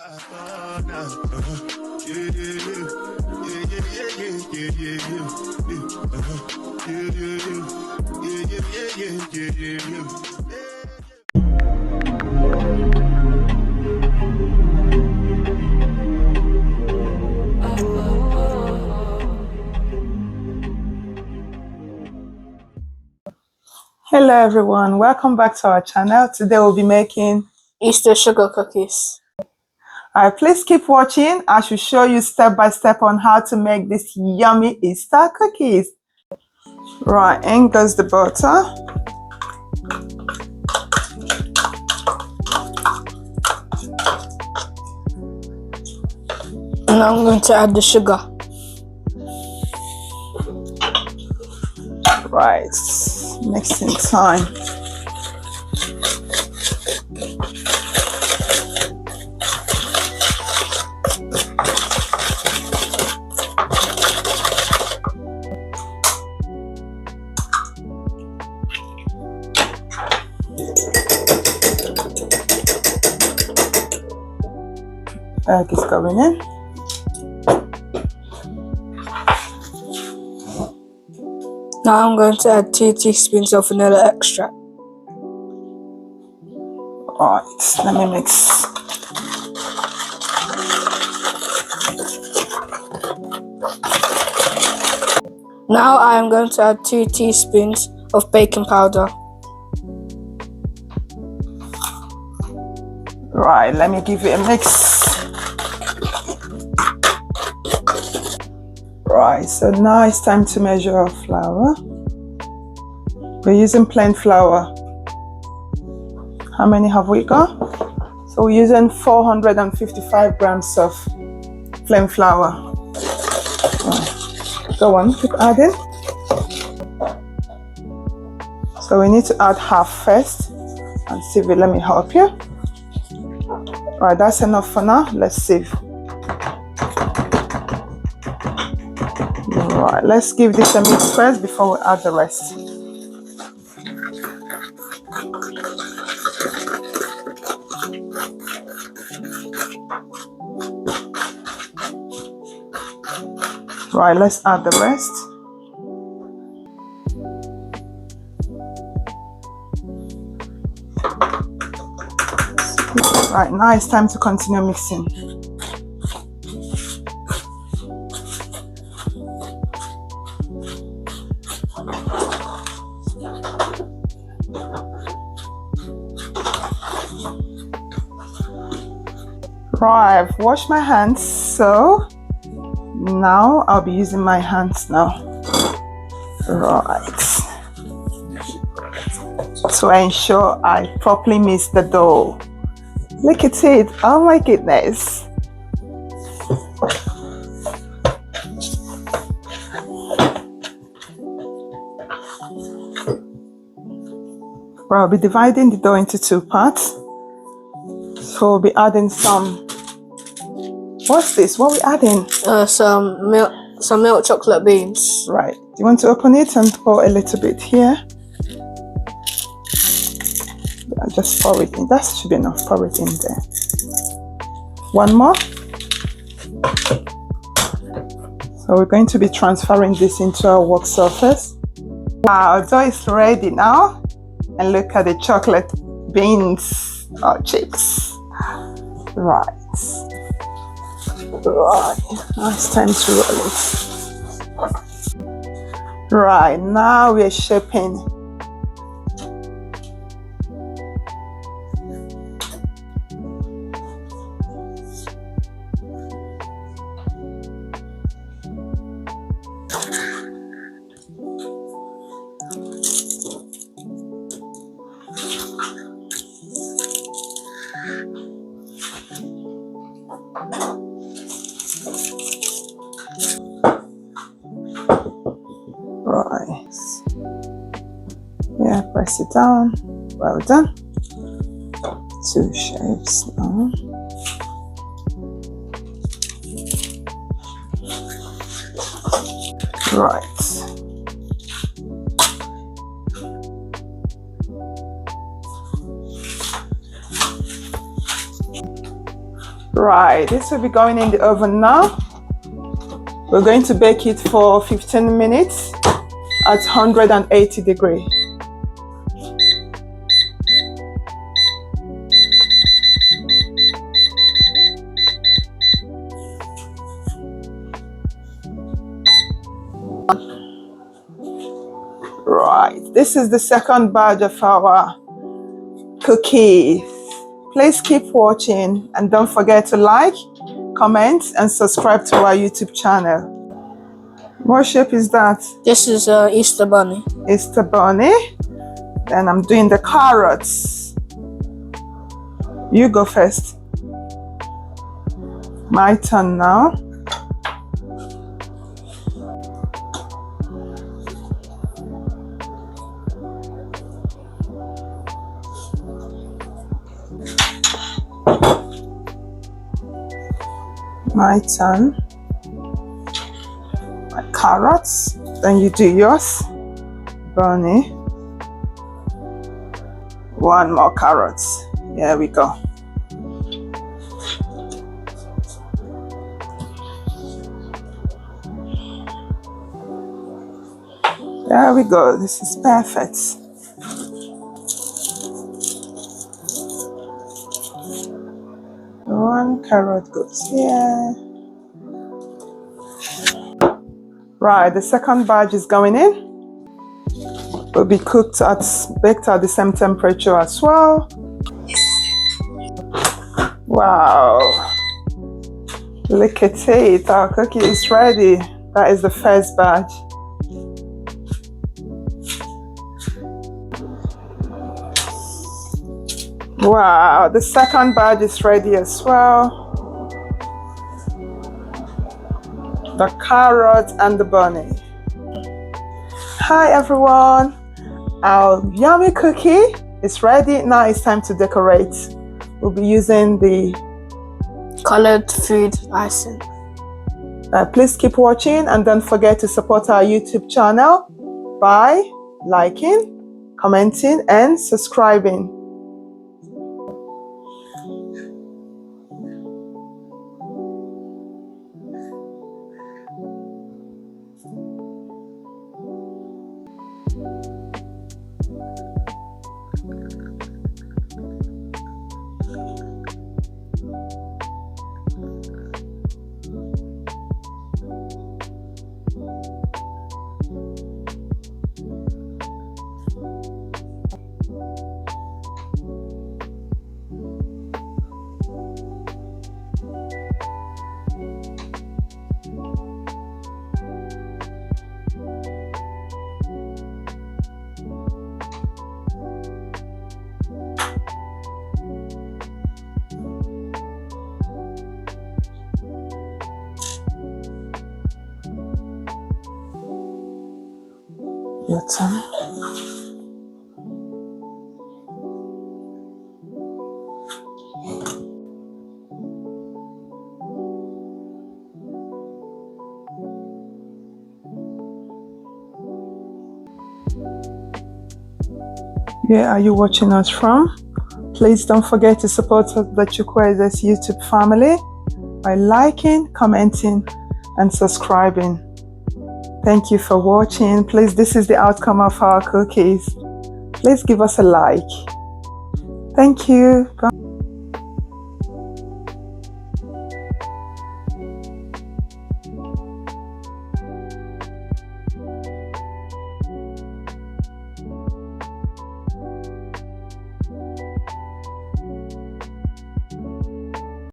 Hello everyone, welcome back to our channel. Today we'll be making Easter sugar cookies. Alright, please keep watching. I should show you step by step on how to make these yummy Easter cookies. Right, in goes the butter. Now I'm going to add the sugar. Right, mixing time. Egg is going in. Now I'm going to add 2 teaspoons of vanilla extract. Right, let me mix. Now I am going to add 2 teaspoons of baking powder. Right, let me give it a mix. Right, so now it's time to measure our flour. We're using plain flour. How many have we got? So we're using 455 grams of plain flour. Right. Go on, keep adding. So we need to add half first. And sieve it, let me help you. Right, that's enough for now. Let's sieve. Right, let's give this a mix first before we add the rest. Right, let's add the rest. Right, now it's time to continue mixing. Right, I've washed my hands, so now I'll be using my hands now. Right. To ensure I properly mix the dough. Look at it, oh my goodness. Right, I'll be dividing the dough into 2 parts. So we'll be adding some. What's this? What are we adding? Some milk chocolate beans. Right. Do you want to open it and pour a little bit here? Just pour it in. That should be enough. Pour it in there. One more. So we're going to be transferring this into our work surface. Our dough is ready now. And look at the chocolate beans or chips. Right. Right. Now it's time to roll it. Right. Now we're shaping. Right. Yeah, press it down. Well done. 2 shapes now. Right. Right, this will be going in the oven now. We're going to bake it for 15 minutes at 180 degrees. Right, this is the second batch of our cookies. Please keep watching and don't forget to like, comment, and subscribe to our YouTube channel. What shape is that? This is Easter bunny. Easter bunny. Then I'm doing the carrots. You go first. My turn now. My turn. My carrots. Then you do yours. Bunny. One more carrots. Here we go. There we go. This is perfect. One carrot goes here. Right, the second batch is going in. Will be baked at the same temperature as well. Wow. Look at it. Our cookie is ready. That is the first batch. Wow, the second batch is ready as well. The carrot and the bunny. Hi everyone, our yummy cookie is ready. Now it's time to decorate. We'll be using the Colored food icing. Please keep watching and don't forget to support our YouTube channel by liking, commenting, and subscribing. Your turn. Where are you watching us from? Please don't forget to support the Cutest YouTube family by liking, commenting, and subscribing. Thank you for watching. Please, this is the outcome of our cookies. Please give us a like. Thank you. Bye.